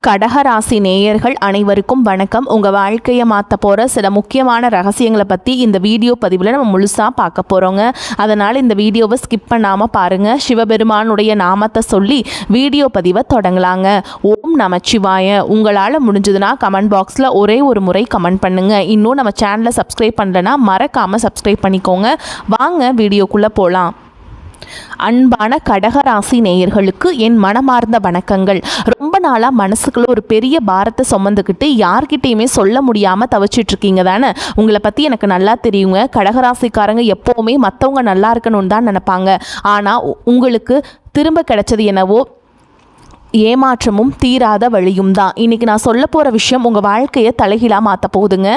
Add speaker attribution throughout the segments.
Speaker 1: கடகராசி நேயர்கள் அனைவருக்கும் வணக்கம். உங்கள் வாழ்க்கையை மாற்ற போகிற சில முக்கியமான ரகசியங்களை பற்றி இந்த வீடியோ பதிவில் நம்ம முழுசாக பார்க்க போகிறோங்க. அதனால் இந்த வீடியோவை ஸ்கிப் பண்ணாமல் பாருங்கள். சிவபெருமானுடைய நாமத்தை சொல்லி வீடியோ பதிவை தொடங்கலாங்க. ஓம் நமச்சிவாய. உங்களால் முடிஞ்சதுன்னா கமெண்ட் பாக்ஸில் ஒரே ஒரு முறை கமெண்ட் பண்ணுங்கள். இன்னும் நம்ம சேனலை சப்ஸ்கிரைப் பண்ணலைன்னா மறக்காமல் சப்ஸ்கிரைப் பண்ணிக்கோங்க. வாங்க வீடியோக்குள்ளே போகலாம். அன்பான கடகராசி நேயர்களுக்கு என் மனமார்ந்த வணக்கங்கள். ரொம்ப நாளாக மனசுக்குள்ள ஒரு பெரிய பாரத்தை சுமந்துக்கிட்டு யார்கிட்டையுமே சொல்ல முடியாமல் தவிச்சிட்ருக்கீங்க தானே. உங்களை பற்றி எனக்கு நல்லா தெரியுங்க. கடகராசிக்காரங்க எப்போவுமே மற்றவங்க நல்லா இருக்கணும்னு தான் நினைப்பாங்க. ஆனால் உங்களுக்கு திரும்ப கிடைச்சது என்னவோ ஏமாற்றமும் தீராத வழியும் தான். இன்றைக்கி நான் சொல்ல போகிற விஷயம் உங்கள் வாழ்க்கையை தலைகீழாக மாற்ற போகுதுங்க.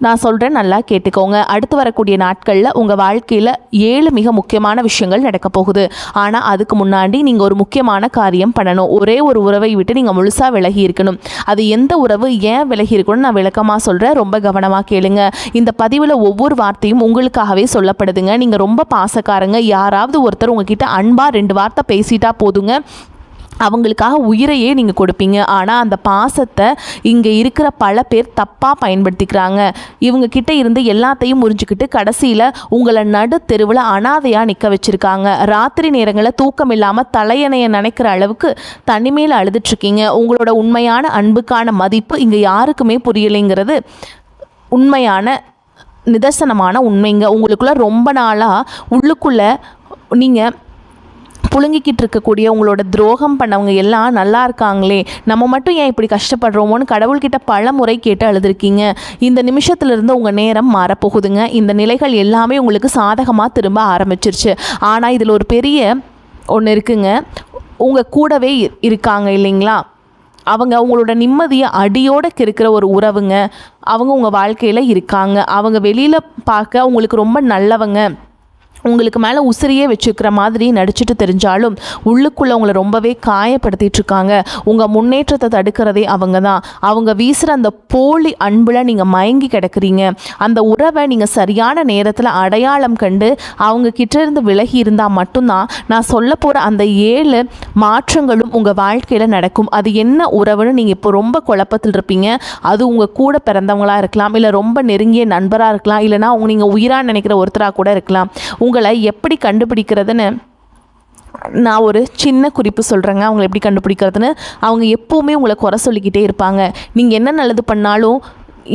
Speaker 1: நான் சொல்கிறேன், நல்லா கேட்டுக்கோங்க. அடுத்து வரக்கூடிய நாட்களில் உங்கள் வாழ்க்கையில் 7 மிக முக்கியமான விஷயங்கள் நடக்க போகுது. ஆனால் அதுக்கு முன்னாடி நீங்கள் ஒரு முக்கியமான காரியம் பண்ணணும். ஒரே ஒரு உறவை விட்டு நீங்கள் முழுசாக விலகி இருக்கணும். அது எந்த உறவு, ஏன் விலகி இருக்கணும்னு நான் விளக்கமாக சொல்கிறேன். ரொம்ப கவனமாக கேளுங்க. இந்த பதிவில் ஒவ்வொரு வார்த்தையும் உங்களுக்காகவே சொல்லப்படுதுங்க. நீங்கள் ரொம்ப பாசக்காரங்க. யாராவது ஒருத்தர் உங்ககிட்ட அன்பாக 2 வார்த்தை பேசிட்டா போதுங்க, அவங்களுக்காக உயிரையே நீங்கள் கொடுப்பீங்க. ஆனால் அந்த பாசத்தை இங்கே இருக்கிற பல பேர் தப்பாக பயன்படுத்திக்கிறாங்க. இவங்கக்கிட்ட இருந்து எல்லாத்தையும் முறிஞ்சிக்கிட்டு கடைசியில் உங்களை நடு தெருவில் அனாதையாக நிற்க வச்சுருக்காங்க. ராத்திரி நேரங்களில் தூக்கம் இல்லாமல் தலையணையை நினைக்கிற அளவுக்கு தனிமையில் அழுதுட்ருக்கீங்க. உங்களோட உண்மையான அன்புக்கான மதிப்பு இங்கே யாருக்குமே புரியலைங்கிறது உண்மையான நிதர்சனமான உண்மைங்க. உங்களுக்குள்ளே ரொம்ப நாளாக உள்ளுக்குள்ளே நீங்கள் புழுங்கிக்கிட்டு இருக்கக்கூடிய உங்களோட துரோகம் பண்ணவங்க எல்லாம் நல்லா இருக்காங்களே, நம்ம மட்டும் ஏன் இப்படி கஷ்டப்படுறோமோன்னு கடவுள்கிட்ட பல முறை கேட்டு அழுதுருக்கீங்க. இந்த நிமிஷத்துலேருந்து உங்கள் நேரம் மாறப்போகுதுங்க. இந்த நிலைகள் எல்லாமே உங்களுக்கு சாதகமாக திரும்ப ஆரம்பிச்சிருச்சு. ஆனால் இதில் ஒரு பெரிய ஒன்று இருக்குங்க. உங்கள் கூடவே இருக்காங்க இல்லைங்களா, அவங்க உங்களோட நிம்மதியை அடியோடு கெடுக்கிற ஒரு உறவுங்க. அவங்க உங்கள் வாழ்க்கையில் இருக்காங்க. அவங்க வெளியில் பார்க்க உங்களுக்கு ரொம்ப நல்லவங்க, உங்களுக்கு மேலே உசிரியே வச்சுக்கிற மாதிரி நடிச்சுட்டு தெரிஞ்சாலும் உள்ளுக்குள்ளே உங்களை ரொம்பவே காயப்படுத்திட்டு இருக்காங்க. உங்கள் முன்னேற்றத்தை தடுக்கிறதே அவங்க தான். அவங்க வீசுகிற அந்த போலி அன்பில் நீங்கள் மயங்கி கிடக்குறீங்க. அந்த உறவை நீங்கள் சரியான நேரத்தில் அடையாளம் கண்டு அவங்க கிட்டேருந்து விலகி இருந்தால் மட்டும்தான் நான் சொல்ல போகிற அந்த 7 மாற்றங்களும் உங்கள் வாழ்க்கையில் நடக்கும். அது என்ன உறவுன்னு நீங்கள் இப்போ ரொம்ப குழப்பத்தில் இருப்பீங்க. அது உங்கள் கூட பிறந்தவங்களாக இருக்கலாம், இல்லை ரொம்ப நெருங்கிய நண்பராக இருக்கலாம், இல்லைனா நீங்கள் உயிராக நினைக்கிற ஒருத்தராக கூட இருக்கலாம். உங்களை எப்படி கண்டுபிடிக்கிறதுன்னு நான் ஒரு சின்ன குறிப்பு சொல்கிறேங்க. அவங்களை எப்படி கண்டுபிடிக்கிறதுன்னு. அவங்க எப்போவுமே உங்களை குறை சொல்லிக்கிட்டே இருப்பாங்க. நீங்கள் என்ன நல்லது பண்ணாலும்,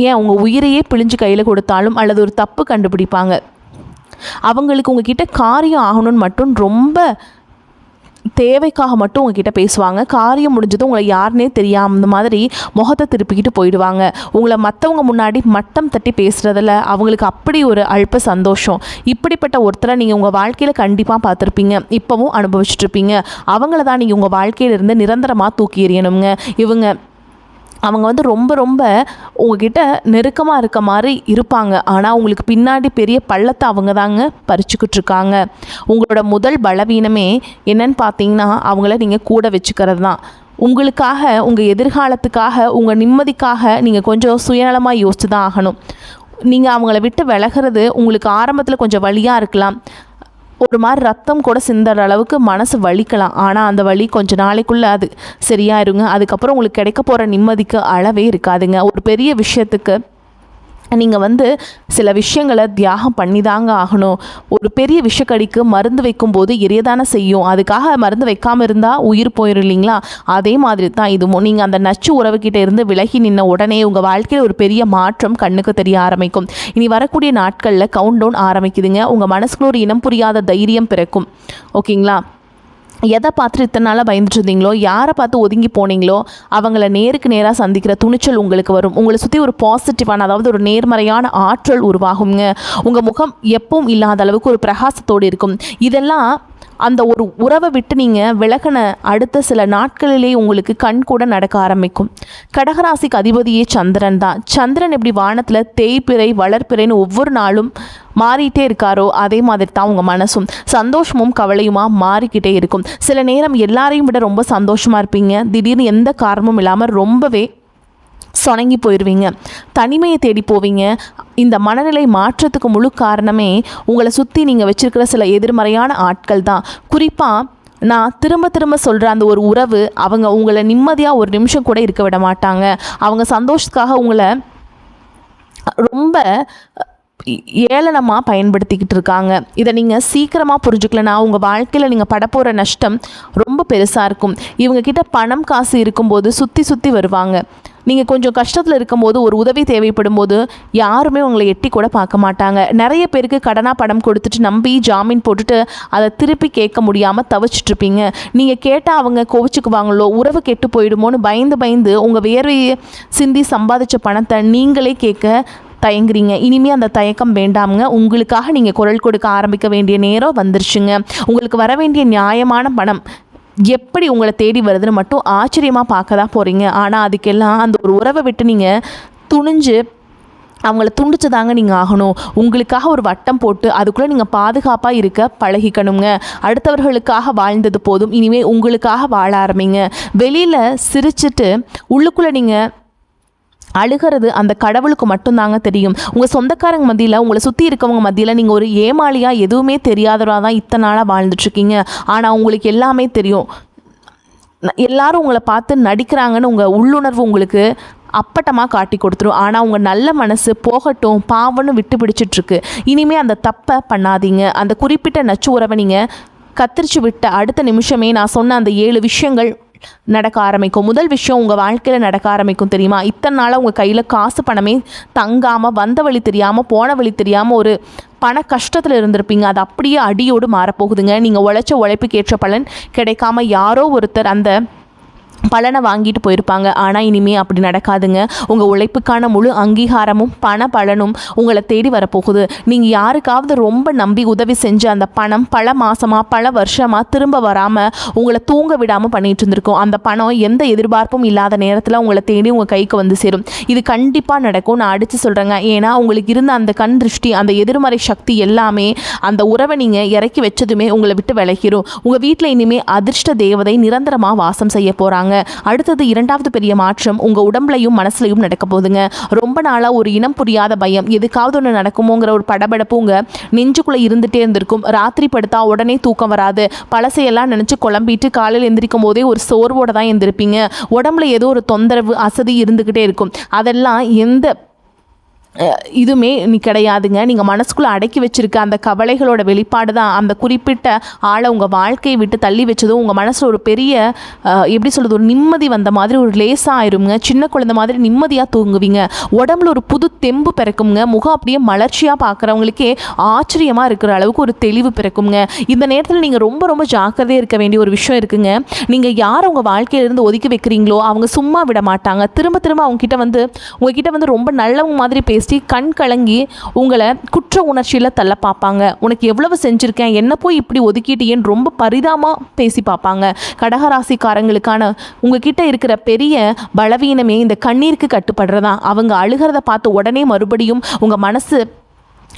Speaker 1: ஏன் உங்கள் உயிரையே பிழிஞ்சு கையில் கொடுத்தாலும் அல்லது ஒரு தப்பு கண்டுபிடிப்பாங்க. அவங்களுக்கு உங்ககிட்ட காரியம் ஆகணும்னு மட்டும் ரொம்ப தேவைக்காக மட்டும் உங்ககிட்ட பேசுவாங்க. காரியம் முடிஞ்சதும் உங்களை யாருன்னே தெரியாமல் இந்த மாதிரி முகத்தை திருப்பிக்கிட்டு போயிடுவாங்க. உங்களை மற்றவங்க முன்னாடி மட்டம் தட்டி பேசுகிறதில் அவங்களுக்கு அப்படி ஒரு அல்ப சந்தோஷம். இப்படிப்பட்ட ஒருத்தரை நீங்கள் உங்கள் வாழ்க்கையில் கண்டிப்பாக பார்த்துருப்பீங்க, இப்போவும் அனுபவிச்சுட்ருப்பீங்க. அவங்கள தான் நீங்கள் உங்கள் வாழ்க்கையிலிருந்து நிரந்தரமாக தூக்கி எறியணுங்க. அவங்க ரொம்ப ரொம்ப உங்ககிட்ட நெருக்கமாக இருக்க மாதிரி இருப்பாங்க. ஆனால் உங்களுக்கு பின்னாடி பெரிய பள்ளத்தை அவங்க தாங்க பறிச்சுக்கிட்டு இருக்காங்க. உங்களோட முதல் பலவீனமே என்னன்னு பார்த்தீங்கன்னா, அவங்கள நீங்கள் கூட வச்சுக்கிறது தான். உங்களுக்காக, உங்கள் எதிர்காலத்துக்காக, உங்கள் நிம்மதிக்காக நீங்கள் கொஞ்சம் சுயநலமாக யோசித்து தான் ஆகணும். நீங்கள் அவங்கள விட்டு விலகிறது உங்களுக்கு ஆரம்பத்தில் கொஞ்சம் வலியாக இருக்கலாம், ஒரு மாதிரி ரத்தம் கூட சிந்துற அளவுக்கு மனசு வலிக்கலாம். ஆனால் அந்த வலி கொஞ்சம் நாளைக்குள்ளே அது சரியாயிருங்க. அதுக்கப்புறம் உங்களுக்கு கிடைக்க போகிற நிம்மதிக்கு அளவே இருக்காதுங்க. ஒரு பெரிய விஷயத்துக்கு நீங்கள் சில விஷயங்களை தியாகம் பண்ணி தாங்க ஆகணும். ஒரு பெரிய விஷக்கடிக்கு மருந்து வைக்கும்போது எரியதானே செய்யும். அதுக்காக மருந்து வைக்காமல் இருந்தால் உயிர் போயிடும் இல்லைங்களா? அதே மாதிரி தான் இதுவும். நீங்கள் அந்த நச்சு உறவுகிட்ட இருந்து விலகி நின்ன உடனே உங்கள் வாழ்க்கையில் ஒரு பெரிய மாற்றம் கண்ணுக்கு தெரிய ஆரம்பிக்கும். இனி வரக்கூடிய நாட்களில் கவுண்ட் டவுன் ஆரம்பிக்குதுங்க. உங்கள் மனசுக்குள்ள ஒரு இனம் புரியாத தைரியம் பிறக்கும். ஓகேங்களா? எதை பார்த்துட்டு இத்தனை நாளாக பயந்துட்டு இருந்தீங்களோ, யாரை பார்த்து ஒதுங்கி போனீங்களோ, அவங்கள நேருக்கு நேராக சந்திக்கிற துணிச்சல் உங்களுக்கு வரும். உங்களை சுற்றி ஒரு பாசிட்டிவான, அதாவது ஒரு நேர்மறையான ஆற்றல் உருவாகுங்க. உங்கள் முகம் எப்பவும் இல்லாத அளவுக்கு ஒரு பிரகாசத்தோடு இருக்கும். இதெல்லாம் அந்த ஒரு உறவை விட்டு நீங்கள் விலகின அடுத்த சில நாட்களிலேயே உங்களுக்கு கண் கூட நடக்க ஆரம்பிக்கும். கடகராசிக்கு அதிபதியே சந்திரன் தான். சந்திரன் எப்படி வானத்தில் தேய்பிறை வளர்ப்பிறைன்னு ஒவ்வொரு நாளும் மாறிட்டே இருக்காரோ, அதே மாதிரி தான் உங்கள் மனசும் சந்தோஷமும் கவலையுமாக மாறிக்கிட்டே இருக்கும். சில நேரம் எல்லாரையும் விட ரொம்ப சந்தோஷமாக இருப்பீங்க. திடீர்னு எந்த காரணமும் இல்லாமல் ரொம்பவே சொனங்கி போயிடுவீங்க, தனிமையை தேடி போவீங்க. இந்த மனநிலை மாற்றத்துக்கு முழு காரணமே உங்களை சுற்றி நீங்கள் வச்சுருக்கிற சில எதிர்மறையான ஆட்கள் தான். குறிப்பாக நான் திரும்ப திரும்ப சொல்கிற அந்த ஒரு உறவு அவங்க உங்களை நிம்மதியாக ஒரு நிமிஷம் கூட இருக்க விட மாட்டாங்க. அவங்க சந்தோஷத்துக்காக உங்களை ரொம்ப ஏளனமாக பயன்படுத்திக்கிட்டு இருக்காங்க. இதை நீங்கள் சீக்கிரமாக புரிஞ்சுக்கலனா உங்கள் வாழ்க்கையில் நீங்கள் படப்போகிற நஷ்டம் ரொம்ப பெருசாக இருக்கும். இவங்கக்கிட்ட பணம் காசு இருக்கும்போது சுற்றி சுற்றி வருவாங்க. நீங்கள் கொஞ்சம் கஷ்டத்தில் இருக்கும்போது ஒரு உதவி தேவைப்படும் போது யாருமே உங்களை எட்டி கூட பார்க்க மாட்டாங்க. நிறைய பேருக்கு கடனாக பணம் கொடுத்துட்டு நம்பி ஜாமீன் போட்டுட்டு அதை திருப்பி கேட்க முடியாமல் தவிச்சிட்ருப்பீங்க. நீங்கள் கேட்டால் அவங்க கோவிச்சுக்குவாங்களோ, உறவு கெட்டு போயிடுமோன்னு பயந்து பயந்து உங்கள் வேர்வையை சிந்தி சம்பாதிச்ச பணத்தை நீங்களே கேட்க தயங்குறீங்க. இனிமே அந்த தயக்கம் வேண்டாமுங்க. உங்களுக்காக நீங்கள் குரல் கொடுக்க ஆரம்பிக்க வேண்டிய நேரம் வந்துருச்சுங்க. உங்களுக்கு வர வேண்டிய நியாயமான பணம் எப்படி உங்களை தேடி வருதுன்னு மட்டும் ஆச்சரியமாக பார்க்க தான் போகிறீங்க. ஆனால் அதுக்கெல்லாம் அந்த ஒரு உறவை விட்டு நீங்கள் துணிஞ்சு அவங்கள துண்டிச்சு தாங்க நீங்கள் ஆகணும். உங்களுக்காக ஒரு வட்டம் போட்டு அதுக்குள்ளே நீங்கள் பாதுகாப்பாக இருக்க பழகிக்கணுங்க. அடுத்தவர்களுக்காக வாழ்ந்தது போதும், இனிமேல் உங்களுக்காக வாழ ஆரம்பிங்க. வெளியில் சிரிச்சிட்டு உள்ளுக்குள்ளே நீங்கள் அழுகிறது அந்த கடவுளுக்கு மட்டும்தாங்க தெரியும். உங்கள் சொந்தக்காரங்க மத்தியில், உங்களை சுற்றி இருக்கவங்க மத்தியில் நீங்கள் ஒரு ஏமாளியாக எதுவுமே தெரியாதவராக தான் இத்தனை நாளாக வாழ்ந்துட்டுருக்கீங்க. ஆனால் உங்களுக்கு எல்லாமே தெரியும். எல்லாரும் உங்களை பார்த்து நடிக்கிறாங்கன்னு உங்கள் உள்ளுணர்வு உங்களுக்கு அப்பட்டமாக காட்டி கொடுத்துரும். ஆனால் உங்கள் நல்ல மனசு போகட்டும் பாவன்னு விட்டு பிடிச்சிட்ருக்கு. இனிமேல் அந்த தப்பை பண்ணாதீங்க. அந்த குறிப்பிட்ட நச்சு உறவை நீங்கள் கத்திரிச்சு விட்ட அடுத்த நிமிஷமே நான் சொன்ன அந்த 7 விஷயங்கள் நடக்க ஆரம்பிக்கும். முதல் விஷயம் உங்கள் வாழ்க்கையில் நடக்க ஆரம்பிக்கும் தெரியுமா? இத்தனை நாளாக உங்கள் கையில் காசு பணமே தங்காமல், வந்த வழி தெரியாமல் போன வழி தெரியாமல் ஒரு பண கஷ்டத்தில் இருந்திருப்பீங்க. அது அப்படியே அடியோடு மாறப்போகுதுங்க. நீங்கள் உழைச்ச உழைப்புக்கு ஏற்ற பலன் கிடைக்காம யாரோ ஒருத்தர் அந்த பலனை வாங்கிட்டு போயிருப்பாங்க. ஆனால் இனிமேல் அப்படி நடக்காதுங்க. உங்கள் உழைப்புக்கான முழு அங்கீகாரமும் பண பலனும் உங்களை தேடி வரப்போகுது. நீங்கள் யாருக்காவது ரொம்ப நம்பி உதவி செஞ்சு அந்த பணம் பல மாதமாக பல வருஷமாக திரும்ப வராமல் உங்களை தூங்க விடாமல் பண்ணிகிட்டு இருந்திருக்கும். அந்த பணம் எந்த எதிர்பார்ப்பும் இல்லாத நேரத்தில் உங்களை தேடி உங்கள் கைக்கு வந்து சேரும். இது கண்டிப்பாக நடக்கும். நான் அடித்து சொல்கிறேங்க. ஏன்னா உங்களுக்கு இருந்த அந்த கண் திருஷ்டி, அந்த எதிர்மறை சக்தி எல்லாமே அந்த உறவை நீங்கள் இறக்கி வச்சதுமே உங்களை விட்டு விலகிரும். உங்கள் வீட்டில் இனிமேல் அதிர்ஷ்ட தேவதை நிரந்தரமாக வாசம் செய்ய போகிறாங்க. அடுத்தது 2வது பெரிய மாற்றம் உங்கள் உடம்புலையும் மனசுலையும் நடக்க போகுதுங்க. ரொம்ப நாளாக ஒரு இனம் புரியாத பயம், எதுக்காவது ஒன்று நடக்குமோங்கிற ஒரு படபடப்பு உங்கள் நெஞ்சுக்குள்ளே இருந்துகிட்டே இருந்திருக்கும். ராத்திரி படுத்தா உடனே தூக்கம் வராது. பழசையெல்லாம் நினச்சி குழம்பிட்டு காலையில் எந்திரிக்கும் போதே ஒரு சோர்வோடு தான் எந்திருப்பீங்க. உடம்புல ஏதோ ஒரு தொந்தரவு அசதி இருந்துக்கிட்டே இருக்கும். அதெல்லாம் எந்த இதுவுமே நீ கிடையாதுங்க. நீங்கள் மனசுக்குள்ளே அடக்கி வச்சுருக்க அந்த கவலைகளோட வெளிப்பாடு தான் அந்த குறிப்பிட்ட ஆளை உங்கள் வாழ்க்கையை விட்டு தள்ளி வச்சதும் உங்கள் மனசில் ஒரு பெரிய எப்படி சொல்கிறது, ஒரு நிம்மதி வந்த மாதிரி ஒரு லேசாக ஆயிருங்க. சின்ன குழந்தை மாதிரி நிம்மதியாக தூங்குவீங்க. உடம்புல ஒரு புது தெம்பு பிறக்குங்க. முகம் அப்படியே மலர்ச்சியாக பார்க்குறவங்களுக்கே ஆச்சரியமாக இருக்கிற அளவுக்கு ஒரு தெளிவு பிறக்குங்க. இந்த நேரத்தில் நீங்கள் ரொம்ப ரொம்ப ஜாக்கிரதையாக இருக்க வேண்டிய ஒரு விஷயம் இருக்குங்க. நீங்கள் யார் உங்கள் வாழ்க்கையிலேருந்து ஒதுக்கி வைக்கிறீங்களோ அவங்க சும்மா விட மாட்டாங்க. திரும்ப திரும்ப உங்ககிட்ட வந்து ரொம்ப நல்லவங்க மாதிரி பேசி கண் கலங்கி உங்களை குற்ற உணர்ச்சியில் தள்ள பார்ப்பாங்க. உனக்கு எவ்வளவு செஞ்சுருக்கேன், என்ன போய் இப்படி ஒதுக்கிட்டேன்னு ரொம்ப பரிதாபமாக பேசி பார்ப்பாங்க. கடகராசிக்காரங்களுக்கான உங்ககிட்ட இருக்கிற பெரிய பலவீனமே இந்த கண்ணீருக்கு கட்டுப்படுறதா. அவங்க அழுகிறத பார்த்து உடனே மறுபடியும் உங்கள் மனசு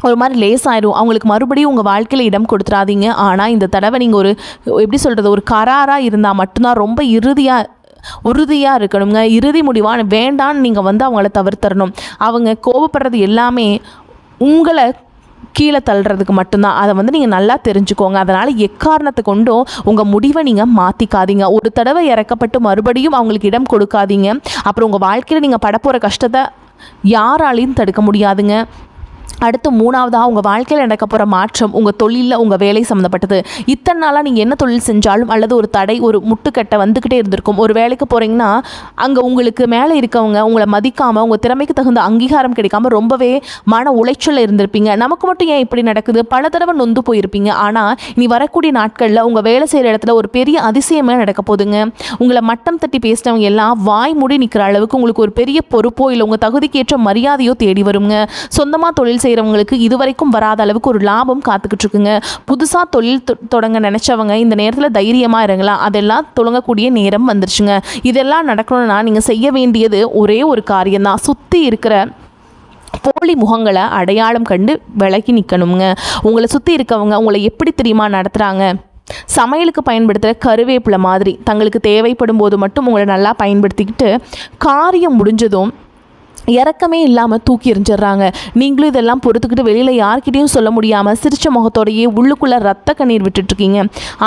Speaker 1: ஒரு மாதிரி லேசாயிரும். அவங்களுக்கு மறுபடியும் உங்கள் வாழ்க்கையில் இடம் கொடுத்துடாதீங்க. ஆனால் இந்த தடவை நீங்கள் ஒரு எப்படி சொல்கிறது, ஒரு கராராக இருந்தால் மட்டும்தான், ரொம்ப உறுதியாக இருக்கணுங்க. இறுதி முடிவான வேண்டான்னு நீங்கள் வந்து அவங்கள தவிர்த்தரணும். அவங்க கோபப்படுறது எல்லாமே உங்களை கீழே தள்ளுறதுக்கு மட்டும்தான். அதை வந்து நீங்கள் நல்லா தெரிஞ்சுக்கோங்க. அதனால் எக்காரணத்தை கொண்டும் உங்கள் முடிவை நீங்கள் மாற்றிக்காதீங்க. ஒரு தடவை இறக்கப்பட்டு மறுபடியும் அவங்களுக்கு இடம் கொடுக்காதீங்க. அப்புறம் உங்கள் வாழ்க்கையில் நீங்கள் படப்போகிற கஷ்டத்தை யாராலையும் தடுக்க முடியாதுங்க. அடுத்து 3வதாக உங்கள் வாழ்க்கையில் நடக்க போகிற மாற்றம் உங்கள் தொழிலில் உங்கள் வேலை சம்மந்தப்பட்டது. இத்தனை நாளாக நீங்கள் என்ன தொழில் செஞ்சாலும் அல்லது ஒரு தடை, ஒரு முட்டுக்கட்டை வந்துக்கிட்டே இருந்திருக்கும். ஒரு வேலைக்கு போகிறீங்கன்னா அங்கே உங்களுக்கு மேலே இருக்கவங்க உங்களை மதிக்காமல், உங்கள் திறமைக்கு தகுந்த அங்கீகாரம் கிடைக்காம ரொம்பவே மன உளைச்சலில் இருந்திருப்பீங்க. நமக்கு மட்டும் ஏன் இப்படி நடக்குது, பல தடவை நொந்து போயிருப்பீங்க. ஆனால் இனி வரக்கூடிய நாட்களில் உங்கள் வேலை செய்கிற இடத்துல ஒரு பெரிய அதிசயமே நடக்க போதுங்க. உங்களை மட்டம் தட்டி பேசினவங்க எல்லாம் வாய் மூடி நிற்கிற அளவுக்கு உங்களுக்கு ஒரு பெரிய பொறுப்போ இல்லை உங்கள் தகுதிக்கேற்ற மரியாதையோ தேடி வருங்க. சொந்தமாக தொழில் செய்கிறவங்களுக்கு இதுவரைக்கும் வராத அளவுக்கு ஒரு லாபம் காத்துக்கிட்டு இருக்குங்க. புதுசாக தொழில் தொடங்க நினச்சவங்க இந்த நேரத்தில் தைரியமாக இருங்கலாம். அதெல்லாம் தொடங்கக்கூடிய நேரம் வந்துருச்சுங்க. இதெல்லாம் நடக்கணும்னா நீங்கள் செய்ய வேண்டியது ஒரே ஒரு காரியம்தான். சுற்றி இருக்கிற போலி முகங்களை அடையாளம் கண்டு விலகி நிற்கணுங்க. உங்களை சுற்றி இருக்கவங்க உங்களை எப்படி தெரியுமா நடத்துகிறாங்க, சமையலுக்கு பயன்படுத்துகிற கருவேப்பிலை மாதிரி தங்களுக்கு தேவைப்படும் போது மட்டும் உங்களை நல்லா பயன்படுத்திக்கிட்டு காரியம் முடிஞ்சதும் இறக்கமே இல்லாமல் தூக்கி எறிஞ்சிடுறாங்க. நீங்களும் இதெல்லாம் பொறுத்துக்கிட்டு வெளியில் யார்கிட்டையும் சொல்ல முடியாமல் சிரிச்ச முகத்தோடையே உள்ளுக்குள்ளே ரத்த கண்ணீர் விட்டுட்ருக்கீங்க.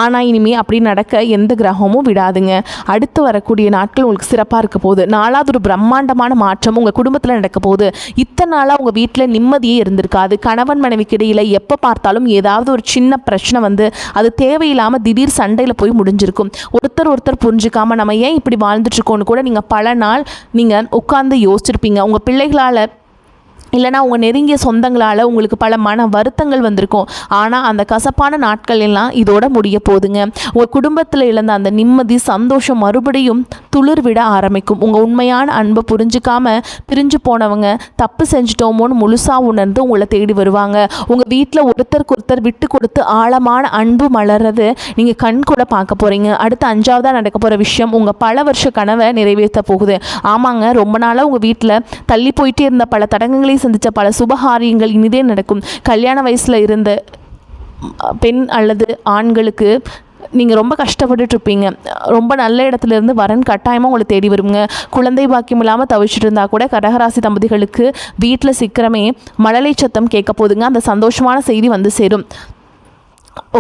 Speaker 1: ஆனால் இனிமேல் அப்படி நடக்க எந்த கிரகமும் விடாதுங்க. அடுத்து வரக்கூடிய நாட்கள் உங்களுக்கு சிறப்பாக இருக்க போகுது. நாலாவது ஒரு பிரம்மாண்டமான மாற்றம் உங்கள் குடும்பத்தில் நடக்க போகுது. இத்தனை நாளாக உங்கள் வீட்டில் நிம்மதியே இருந்திருக்காது. கணவன் மனைவிக்கு இடையில் எப்போ பார்த்தாலும் ஏதாவது ஒரு சின்ன பிரச்சனை வந்து அது தேவையில்லாமல் திடீர் சண்டையில் போய் முடிஞ்சிருக்கும். ஒருத்தர் புரிஞ்சுக்காமல் நம்ம ஏன் இப்படி வாழ்ந்துட்டுருக்கோன்னு கூட நீங்கள் பல நாள் நீங்கள் உட்கார்ந்து யோசிச்சிருப்பீங்க. உங்கள் பிள்ளைகளால் இல்லைனா உங்கள் நெருங்கிய சொந்தங்களால் உங்களுக்கு பல மன வருத்தங்கள் வந்திருக்கும். ஆனால் அந்த கசப்பான நாட்கள் எல்லாம் இதோட முடிய போகுதுங்க. உங்கள் குடும்பத்தில் இழந்த அந்த நிம்மதி சந்தோஷம் மறுபடியும் துளிர் விட ஆரம்பிக்கும். உங்கள் உண்மையான அன்பை புரிஞ்சிக்காம பிரிஞ்சு போனவங்க தப்பு செஞ்சிட்டோமோன்னு முழுசாக உணர்ந்து உங்களை தேடி வருவாங்க. உங்கள் வீட்டில் ஒருத்தருக்கு ஒருத்தர் விட்டு கொடுத்து ஆழமான அன்பு மலர்றது நீங்கள் கண் கூட பார்க்க போகிறீங்க. அடுத்து 5ஆவதாக நடக்க போகிற விஷயம் உங்கள் பல வருஷ கனவை நிறைவேற்ற போகுது. ஆமாங்க, ரொம்ப நாளாக உங்கள் வீட்டில் தள்ளி போயிட்டே இருந்த பல தடங்கங்களை சந்தித்த பல சுபகாரியங்கள் இனிதே நடக்கும். கல்யாண வயசில் இருந்த பெண் அல்லது ஆண்களுக்கு நீங்கள் ரொம்ப கஷ்டப்பட்டுட்ருப்பீங்க. ரொம்ப நல்ல இடத்துலேருந்து வரன் கட்டாயமாக உங்களை தேடி வருங்க. குழந்தை பாக்கியம் இல்லாமல் தவிச்சிட்டு இருந்தால் கூட கடகராசி தம்பதிகளுக்கு வீட்டில் சீக்கிரமே மழலை சத்தம் கேட்க போதுங்க. அந்த சந்தோஷமான செய்தி வந்து சேரும்.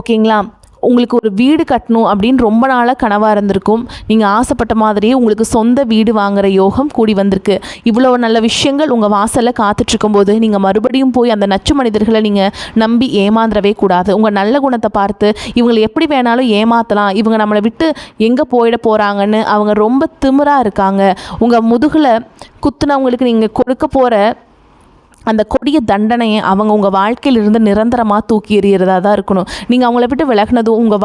Speaker 1: ஓகேங்களா? உங்களுக்கு ஒரு வீடு கட்டணும் அப்படின்னு ரொம்ப நாளாக கனவாக இருந்திருக்கும். நீங்கள் ஆசைப்பட்ட மாதிரியே உங்களுக்கு சொந்த வீடு வாங்குகிற யோகம் கூடி வந்திருக்கு. இவ்வளோ நல்ல விஷயங்கள் உங்கள் வாசலில் காத்துட்ருக்கும்போது நீங்கள் மறுபடியும் போய் அந்த நச்சு மனிதர்களை நீங்கள் நம்பி ஏமாந்துடவே கூடாது. உங்கள் நல்ல குணத்தை பார்த்து இவங்களை எப்படி வேணாலும் ஏமாற்றலாம், இவங்க நம்மளை விட்டு எங்கே போயிட போகிறாங்கன்னு அவங்க ரொம்ப திமிராக இருக்காங்க. உங்கள் முதுகில் குத்துனவங்களுக்கு நீங்கள் கொடுக்க போகிற அந்த கொடிய தண்டனையை அவங்க உங்கள் வாழ்க்கையிலிருந்து நிரந்தரமாக தூக்கி எறிகிறதா தான் இருக்கணும். நீங்கள் அவங்கள விட்டு விலகினதும் உங்கள்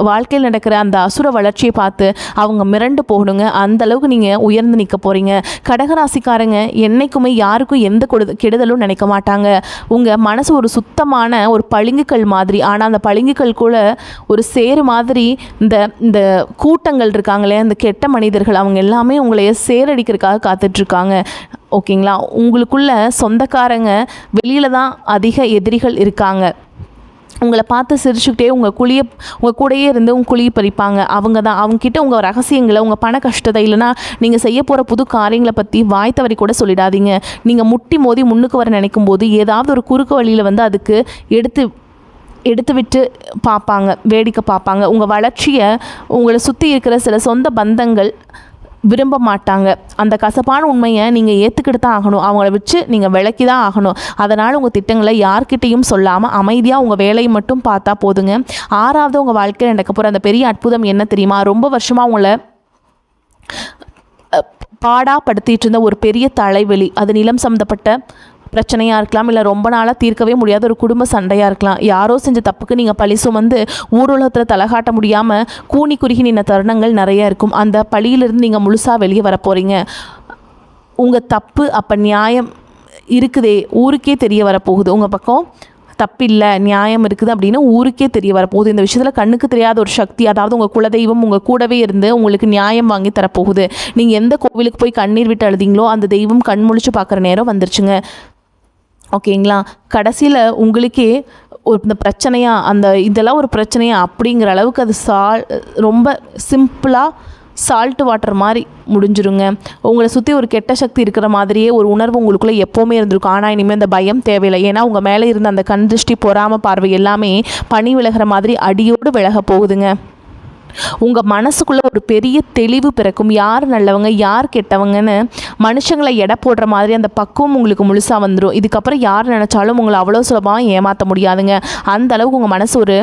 Speaker 1: வாழ்க்கையில் நடக்கிற அந்த அசுர வளர்ச்சியை பார்த்து அவங்க மிரண்டு போகணுங்க. அந்தளவுக்கு நீங்கள் உயர்ந்து நிற்க போகிறீங்க. கடகராசிக்காரங்க என்னைக்குமே யாருக்கும் எந்த கெடுதலும் நினைக்க மாட்டாங்க. உங்கள் மனசு ஒரு சுத்தமான ஒரு பளிங்குக்கல் மாதிரி. ஆனால் அந்த பளிங்குக்கல் கூட ஒரு சேரு மாதிரி இந்த கூட்டங்கள் இருக்காங்களே, அந்த கெட்ட மனிதர்கள் அவங்க எல்லாமே உங்களைய சேரடிக்கிறதுக்காக காத்துட்ருக்காங்க. ஓகேங்களா? உங்களுக்குள்ள சொந்தக்காரங்க வெளியில் தான் அதிக எதிரிகள் இருக்காங்க. உங்களை பார்த்து சிரிச்சுக்கிட்டே உங்கள் கூடயே இருந்து உங்கள் குழியை பறிப்பாங்க. அவங்கக்கிட்ட உங்கள் ரகசியங்களை, உங்கள் பண கஷ்டத்தை, இல்லைனா நீங்கள் செய்ய போகிற புது காரியங்களை பற்றி வாய் தவறி கூட சொல்லிடாதீங்க. நீங்கள் முட்டி மோதி முன்னுக்கு வர நினைக்கும் போது ஏதாவது ஒரு குறுக்கு வழியில் வந்து அதுக்கு எடுத்து விட்டு பார்ப்பாங்க, வேடிக்கை பார்ப்பாங்க. உங்கள் வளர்ச்சியை உங்களை சுற்றி இருக்கிற சில சொந்த பந்தங்கள் விரும்ப மாட்டாங்க. அந்த கசப்பான உண்மையை நீங்கள் ஏற்றுக்கிட்டு தான் ஆகணும். அவங்கள வச்சு நீங்கள் விளக்கி தான் ஆகணும். அதனால் உங்கள் திட்டங்களை யார்கிட்டையும் சொல்லாமல் அமைதியாக உங்கள் வேலையை மட்டும் பார்த்தா போதுங்க. 6ஆவது உங்கள் வாழ்க்கையில் நடக்க போகிற அந்த பெரிய அற்புதம் என்ன தெரியுமா? ரொம்ப வருஷமாக உங்களை பாடாப்படுத்திட்டு இருந்த ஒரு பெரிய தலைவலி, அது நிலம் சம்மந்தப்பட்ட பிரச்சனையாக இருக்கலாம், இல்லை ரொம்ப நாளாக தீர்க்கவே முடியாத ஒரு குடும்ப சண்டையாக இருக்கலாம். யாரோ செஞ்ச தப்புக்கு நீங்கள் பழி சுமந்து ஊர்வலகத்தில் தலைகாட்ட முடியாமல் கூனி குறுகி நின்ன தருணங்கள் நிறையா இருக்கும். அந்த பழியிலிருந்து நீங்கள் முழுசாக வெளியே வர போகிறீங்க. உங்கள் தப்பு அப்போ நியாயம் இருக்குதே ஊருக்கே தெரிய வரப்போகுது. உங்கள் பக்கம் தப்பில்லை, நியாயம் இருக்குது அப்படின்னு ஊருக்கே தெரிய வரப்போகுது. இந்த விஷயத்தில் கண்ணுக்கு தெரியாத ஒரு சக்தி, அதாவது உங்கள் குலதெய்வம் உங்கள் கூடவே இருந்து உங்களுக்கு நியாயம் வாங்கி தரப்போகுது. நீங்கள் எந்த கோவிலுக்கு போய் கண்ணீர் விட்டு அழுதிங்களோ அந்த தெய்வம் கண் முழிச்சு பார்க்குற நேரம் வந்துருச்சுங்க. ஓகேங்களா? கடைசியில் உங்களுக்கே இந்த பிரச்சனையாக இதெல்லாம் ஒரு பிரச்சனையா அப்படிங்கிற அளவுக்கு அது ரொம்ப சிம்பிளாக சால்ட் வாட்டர் மாதிரி முடிஞ்சிருங்க. உங்களை சுற்றி ஒரு கெட்ட சக்தி இருக்கிற மாதிரியே ஒரு உணர்வு உங்களுக்குள்ளே எப்போவுமே இருந்திருக்கும். ஆனால் இனிமேல் அந்த பயம் தேவையில்லை. ஏன்னா உங்கள் மேலே இருந்த அந்த கண் திருஷ்டி, பொறாமை பார்வை எல்லாமே பனி விலகிற மாதிரி அடியோடு விலக போகுதுங்க. உங்கள் மனசுக்குள்ளே ஒரு பெரிய தெளிவு பிறக்கும். யார் நல்லவங்க யார் கெட்டவங்கன்னு மனுஷங்களை எடை போடுற மாதிரி அந்த பக்குவம் உங்களுக்கு முழுசாக வந்துடும். இதுக்கப்புறம் யார் நினச்சாலும் உங்களை அவ்வளோ சுலபமாக ஏமாற்ற முடியாதுங்க. அந்த அளவுக்கு உங்கள் மனசு ஒரு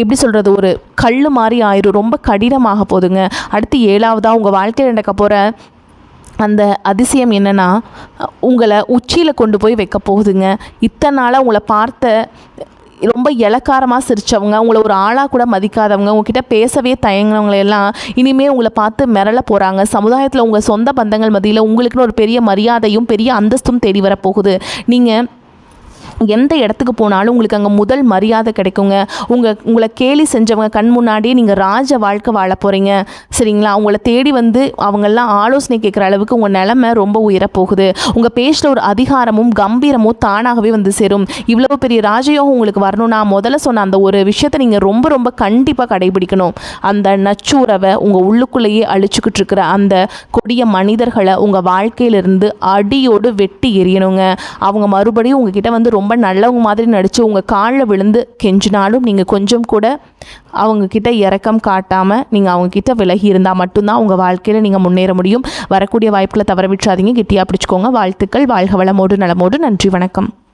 Speaker 1: எப்படி சொல்கிறது, ஒரு கல் மாதிரி ஆயிரும். ரொம்ப கடினமாக போகுதுங்க. அடுத்து 7ஆவதாக உங்கள் வாழ்க்கையில் நடக்க போகிற அந்த அதிசயம் என்னென்னா, உங்களை உச்சியில் கொண்டு போய் வைக்க போகுதுங்க. இத்தனை நாளாக உங்களை பார்த்த ரொம்ப இலக்காரமாக சிரித்தவங்க, உங்களை ஒரு ஆளாக கூட மதிக்காதவங்க, உங்ககிட்ட பேசவே தயங்கினவங்களையெல்லாம் இனிமேல் உங்களை பார்த்து மிரள போகிறாங்க. சமுதாயத்தில் உங்கள் சொந்த பந்தங்கள் மத்தியில் உங்களுக்குன்னு ஒரு பெரிய மரியாதையும் பெரிய அந்தஸ்தும் தேடி வரப்போகுது. நீங்கள் எந்த இடத்துக்கு போனாலும் உங்களுக்கு அங்கே முதல் மரியாதை கிடைக்குங்க. உங்களை கேலி செஞ்சவங்க கண் முன்னாடியே நீங்கள் ராஜ வாழ்க்கை வாழ போகிறீங்க. சரிங்களா? அவங்கள தேடி வந்து அவங்கெல்லாம் ஆலோசனை கேட்குற அளவுக்கு உங்கள் நிலைமை ரொம்ப உயரப்போகுது. உங்கள் பேச்சில் ஒரு அதிகாரமும் கம்பீரமும் தானாகவே வந்து சேரும். இவ்வளோ பெரிய ராஜயோகம் உங்களுக்கு வரணும்னா முதல்ல சொன்ன அந்த ஒரு விஷயத்தை நீங்கள் ரொம்ப ரொம்ப கண்டிப்பாக கடைபிடிக்கணும். அந்த நச்சுறவை உங்கள் உள்ளுக்குள்ளேயே அழிச்சுக்கிட்டு இருக்கிற அந்த கொடிய மனிதர்களை உங்கள் வாழ்க்கையிலிருந்து அடியோடு வெட்டி எறியணுங்க. அவங்க மறுபடியும் உங்ககிட்ட வந்து ரொம்ப நல்லவங்க மாதிரி நடித்து உங்கள் காலில் விழுந்து கெஞ்சினாலும் நீங்கள் கொஞ்சம் கூட அவங்கக்கிட்ட இரக்கம் காட்டாமல் நீங்கள் அவங்கக்கிட்ட விலகி இருந்தால் மட்டும்தான் உங்கள் வாழ்க்கையில் நீங்கள் முன்னேற முடியும். வரக்கூடிய வாய்ப்புகளை தவற விட்டுறாதீங்க. கெட்டியாக பிடிச்சிக்கோங்க. வாழ்த்துக்கள். வாழ்க வளமோடு நலமோடு. நன்றி. வணக்கம்.